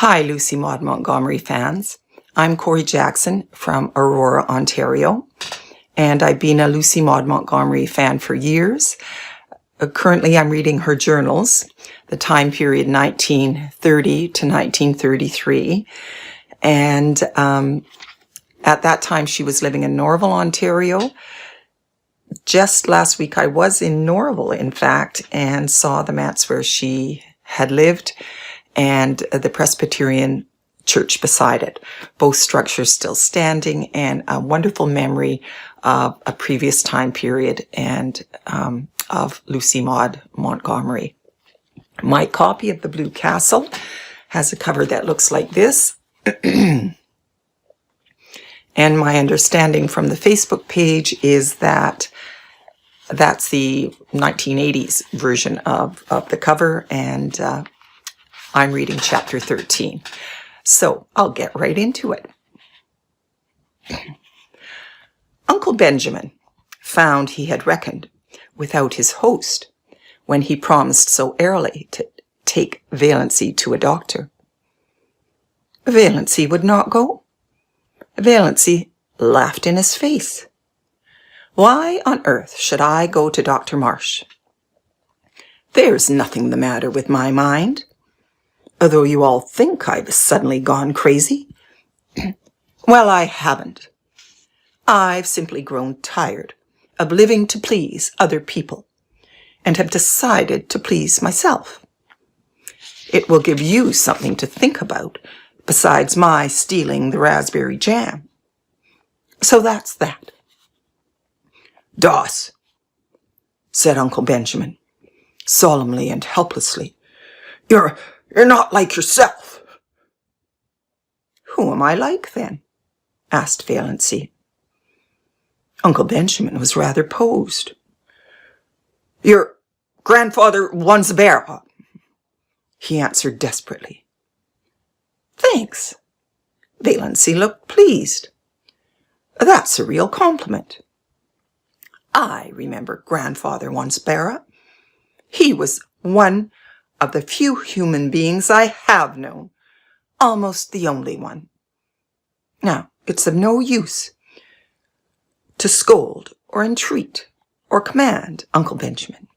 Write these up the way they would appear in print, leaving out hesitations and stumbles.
Hi, Lucy Maud Montgomery fans. I'm Corey Jackson from Aurora, Ontario, and I've been a Lucy Maud Montgomery fan for years. Currently, I'm reading her journals, the time period 1930 to 1933, and at that time she was living in Norval, Ontario. Just last week I was in Norval, in fact, and saw the manse where she had lived and the Presbyterian church beside it. Both structures still standing, and a wonderful memory of a previous time period and of Lucy Maud Montgomery. My copy of The Blue Castle has a cover that looks like this. And my understanding from the Facebook page is that that's the 1980s version of the cover, and I'm reading chapter 13. So I'll get right into it. Uncle Benjamin found he had reckoned without his host when he promised so early to take Valency to a doctor. Valency would not go. Valency laughed in his face. Why on earth should I go to Dr. Marsh? There's nothing the matter with my mind, although you all think I've suddenly gone crazy. Well, I haven't. I've simply grown tired of living to please other people and have decided to please myself. It will give you something to think about besides my stealing the raspberry jam. So that's that. Doss, said Uncle Benjamin, solemnly and helplessly, you're not like yourself. Who am I like, then? Asked Valency. Uncle Benjamin was rather posed. Your grandfather wants a bear, he answered desperately. Thanks. Valency looked pleased. That's a real compliment. I remember Grandfather Wansbara. He was one of the few human beings I have known, almost the only one. Now, it's of no use to scold or entreat or command Uncle Benjamin,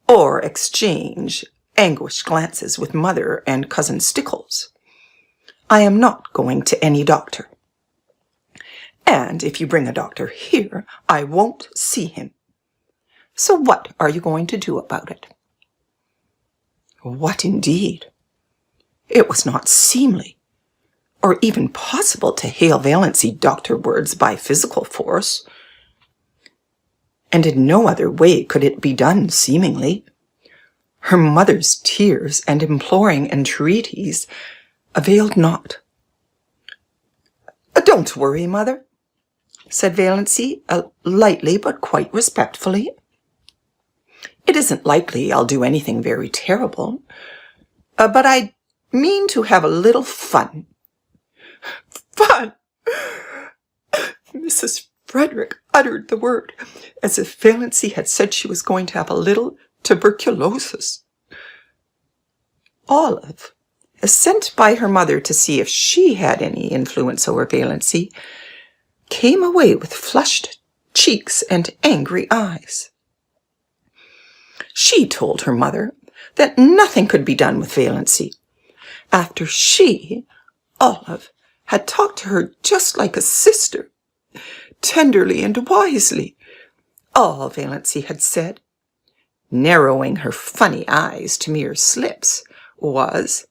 or exchange anguished glances with Mother and Cousin Stickles. I am not going to any doctor. And if you bring a doctor here, I won't see him. So what are you going to do about it? What indeed? It was not seemly, or even possible, to hail Valency doctor-wards by physical force. And in no other way could it be done seemingly. Her mother's tears and imploring entreaties availed not. Don't worry, Mother, said Valency, lightly but quite respectfully. It isn't likely I'll do anything very terrible, but I mean to have a little fun. Fun! Mrs. Frederick uttered the word as if Valency had said she was going to have a little tuberculosis. Olive, sent by her mother to see if she had any influence over Valency, came away with flushed cheeks and angry eyes. She told her mother that nothing could be done with Valency, after she, Olive, had talked to her just like a sister, tenderly and wisely. All Valency had said, narrowing her funny eyes to mere slips, was,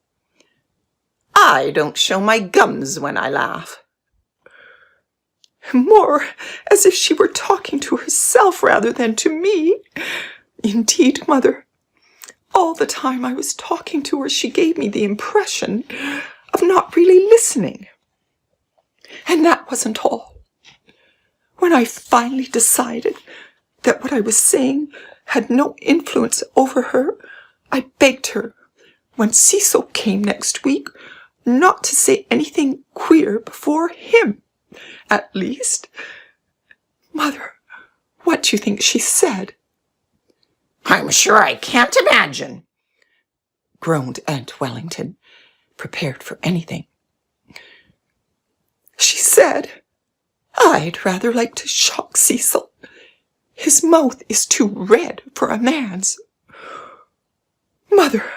I don't show my gums when I laugh. More as if she were talking to herself rather than to me. Indeed, Mother, all the time I was talking to her, she gave me the impression of not really listening. And that wasn't all. When I finally decided that what I was saying had no influence over her, I begged her, when Cecil came next week, not to say anything queer before him, at least. Mother, what do you think she said? I'm sure I can't imagine, groaned Aunt Wellington, prepared for anything. She said, "I'd rather like to shock Cecil. His mouth is too red for a man's. Mother,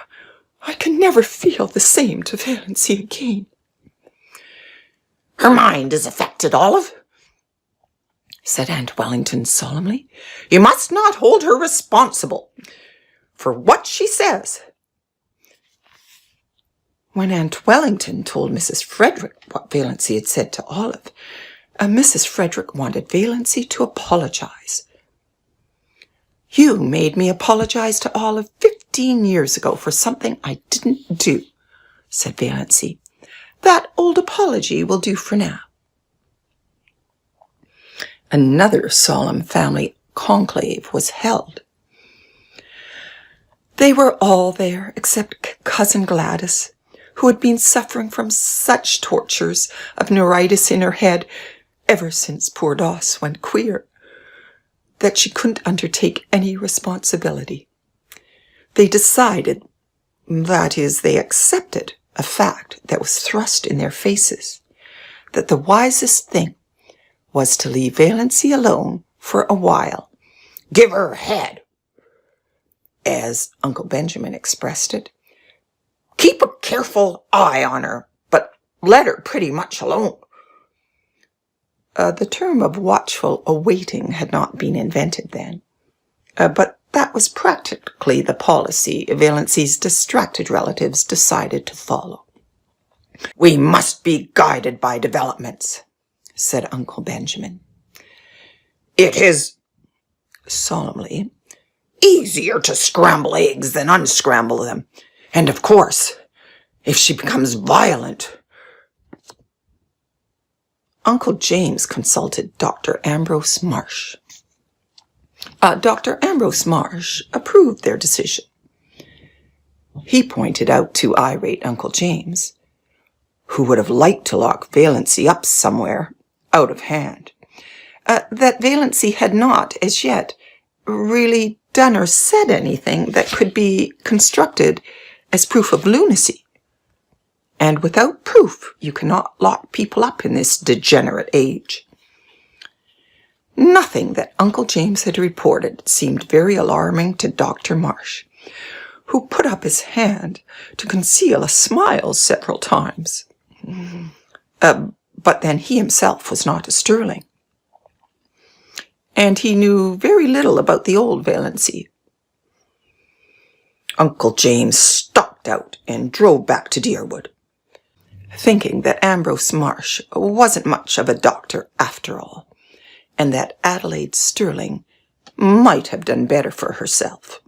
I can never feel the same to Valency again." "Her mind is affected, Olive," said Aunt Wellington solemnly. "You must not hold her responsible for what she says." When Aunt Wellington told Mrs. Frederick what Valency had said to Olive, Mrs. Frederick wanted Valency to apologize. "You made me apologize to Olive 15 years ago for something I didn't do," said Valency. "That old apology will do for now." Another solemn family conclave was held. They were all there except Cousin Gladys, who had been suffering from such tortures of neuritis in her head ever since poor Doss went queer, that she couldn't undertake any responsibility. They decided, that is, they accepted a fact that was thrust in their faces, that the wisest thing was to leave Valency alone for a while. "Give her head," as Uncle Benjamin expressed it. "Keep a careful eye on her, but let her pretty much alone." The term of watchful awaiting had not been invented then, but that was practically the policy Valency's distracted relatives decided to follow. "We must be guided by developments," said Uncle Benjamin. "It is," solemnly, "easier to scramble eggs than unscramble them. And of course, if she becomes violent—" Uncle James consulted Dr. Ambrose Marsh. Dr. Ambrose Marsh approved their decision. He pointed out to irate Uncle James, who would have liked to lock Valency up somewhere, out of hand, that Valency had not, as yet, really done or said anything that could be constructed as proof of lunacy. And without proof, you cannot lock people up in this degenerate age. Nothing that Uncle James had reported seemed very alarming to Dr. Marsh, who put up his hand to conceal a smile several times. But then he himself was not a Sterling, and he knew very little about the old Valency. Uncle James stalked out and drove back to Deerwood, thinking that Ambrose Marsh wasn't much of a doctor after all, and that Adelaide Sterling might have done better for herself.